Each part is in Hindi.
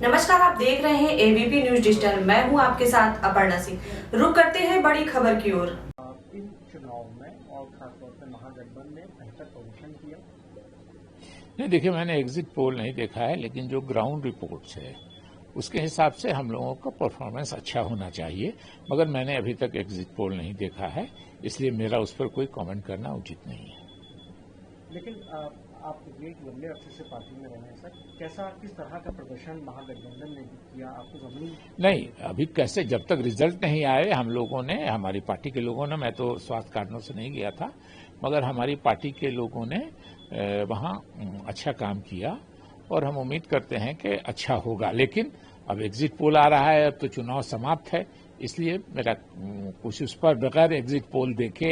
नमस्कार, आप देख रहे हैं एबीपी न्यूज डिजिटल। मैं हूं आपके साथ अपर्णा सिंह। रुक करते हैं बड़ी खबर की ओर। इन चुनाव में और खासतौर पर महागठबंधन ने बेहतर प्रदर्शन किया। नहीं, देखिए, मैंने एग्जिट पोल नहीं देखा है, लेकिन जो ग्राउंड रिपोर्ट्स है उसके हिसाब से हम लोगों का परफॉर्मेंस अच्छा होना चाहिए, मगर मैंने अभी तक एग्जिट पोल नहीं देखा है, इसलिए मेरा उस पर कोई कमेंट करना उचित नहीं है। लेकिन आप एक लंबे अरसे से पार्टी में रहे हैं सर, कैसा किस तरह का प्रदर्शन महागठबंधन ने किया आपको जमीन? नहीं, अभी कैसे, जब तक रिजल्ट नहीं आए हम लोगों ने, हमारी पार्टी के लोगों ने, मैं तो स्वास्थ्य कारणों से नहीं गया था, मगर हमारी पार्टी के लोगों ने वहां अच्छा काम किया और हम उम्मीद करते हैं कि अच्छा होगा। लेकिन अब एग्जिट पोल आ रहा है, अब तो चुनाव समाप्त है, इसलिए मेरा कुछ उस पर बगैर एग्जिट पोल देखे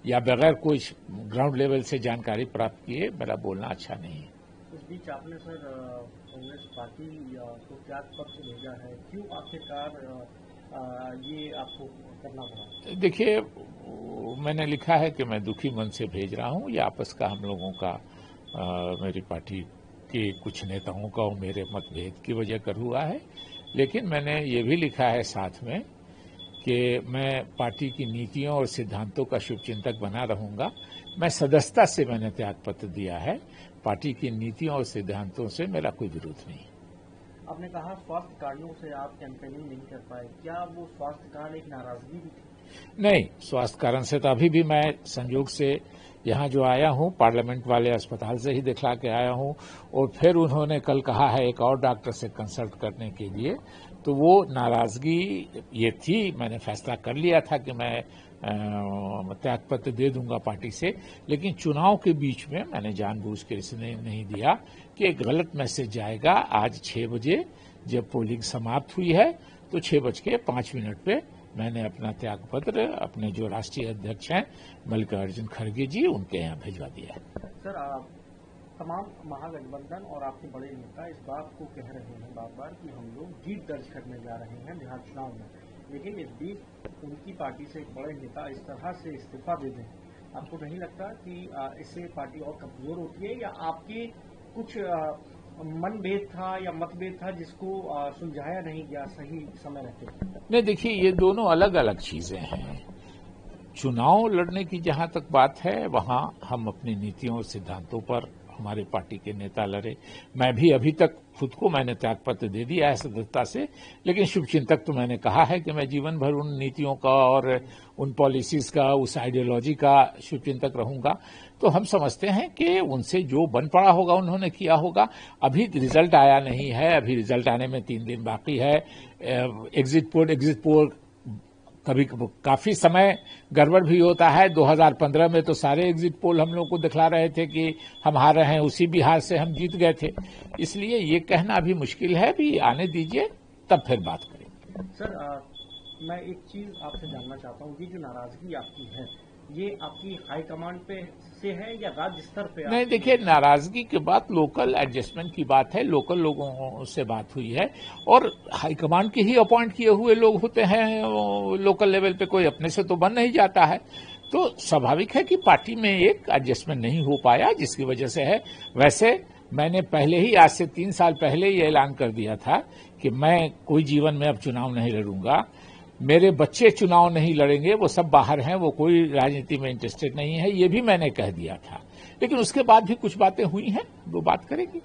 या बगैर कोई ग्राउंड लेवल से जानकारी प्राप्त किए मेरा बोलना अच्छा नहीं है। इस बीच आपने सर कांग्रेस पार्टी को त्याग पत्र भेजा है, क्यों आखिरकार ये आपको करना पड़ा? देखिए, मैंने लिखा है कि मैं दुखी मन से भेज रहा हूं। ये आपस का हम लोगों का मेरी पार्टी के कुछ नेताओं का और मेरे मतभेद की वजह कर हुआ है, लेकिन मैंने ये भी लिखा है साथ में कि मैं पार्टी की नीतियों और सिद्धांतों का शुभचिंतक बना रहूंगा। मैं सदस्यता से मैंने त्यागपत्र दिया है, पार्टी की नीतियों और सिद्धांतों से मेरा कोई विरोध नहीं। आपने कहा स्वास्थ्य कारणों से आप कैंपेनिंग नहीं कर पाए, क्या वो स्वास्थ्य कारण एक नाराजगी भी थी? नहीं, स्वास्थ्य कारण से तो अभी भी मैं संयोग से यहाँ जो आया हूँ, पार्लियामेंट वाले अस्पताल से ही दिखला के आया हूँ, और फिर उन्होंने कल कहा है एक और डॉक्टर से कंसल्ट करने के लिए, तो वो नाराजगी ये थी। मैंने फैसला कर लिया था कि मैं त्यागपत्र दे दूंगा पार्टी से, लेकिन चुनाव के बीच में मैंने जानबूझ के इसने नहीं दिया कि एक गलत मैसेज जाएगा। आज 6 बजे जब पोलिंग समाप्त हुई है तो 6:05 पे मैंने अपना त्यागपत्र अपने जो राष्ट्रीय अध्यक्ष हैं मल्लिकार्जुन खड़गे जी, उनके यहाँ भिजवा दिया है। सर, तमाम महागठबंधन और आपके बड़े नेता इस बात को कह रहे हैं बार बार कि हम लोग जीत दर्ज करने जा रहे हैं बिहार चुनाव में, लेकिन इस बीच उनकी पार्टी से एक बड़े नेता इस तरह से इस्तीफा दे दें, आपको नहीं लगता कि इससे पार्टी और कमजोर होती है, या आपके कुछ मनभेद था या मतभेद था जिसको सुलझाया नहीं गया सही समय रहते? नहीं, देखिए, ये दोनों अलग अलग चीजें हैं। चुनाव लड़ने की जहां तक बात है, वहां हम अपनी नीतियों और सिद्धांतों पर हमारे पार्टी के नेता लड़े। मैं भी अभी तक खुद को मैंने त्यागपत्र दे दिया है सदस्यता से, लेकिन शुभचिंतक तो मैंने कहा है कि मैं जीवन भर उन नीतियों का और उन पॉलिसीज का, उस आइडियोलॉजी का शुभचिंतक रहूंगा। तो हम समझते हैं कि उनसे जो बन पड़ा होगा उन्होंने किया होगा। अभी रिजल्ट आया नहीं है, अभी रिजल्ट आने में 3 दिन बाकी है। एग्जिट पोल कभी काफी समय गड़बड़ भी होता है। 2015 में तो सारे एग्जिट पोल हम लोग को दिखला रहे थे कि हम हार रहे हैं, उसी बिहार से हम जीत गए थे। इसलिए ये कहना अभी मुश्किल है, भी आने दीजिए तब फिर बात करेंगे। सर, मैं एक चीज आपसे जानना चाहता हूँ, ये जो नाराजगी आपकी है, ये आपकी हाईकमांड पे से है या राज्य स्तर पे? नहीं, देखिए, नाराजगी के बाद लोकल एडजस्टमेंट की बात है, लोकल लोगों से बात हुई है, और हाईकमांड के ही अपॉइंट किए हुए लोग होते हैं लोकल लेवल पे, कोई अपने से तो बन नहीं जाता है। तो स्वाभाविक है कि पार्टी में एक एडजस्टमेंट नहीं हो पाया, जिसकी वजह से है। वैसे मैंने पहले ही, आज से 3 साल पहले ही ऐलान कर दिया था कि मैं कोई जीवन में अब चुनाव नहीं लड़ूंगा। मेरे बच्चे चुनाव नहीं लड़ेंगे, वो सब बाहर हैं, वो कोई राजनीति में इंटरेस्टेड नहीं है, ये भी मैंने कह दिया था। लेकिन उसके बाद भी कुछ बातें हुई हैं, वो बात करेंगे।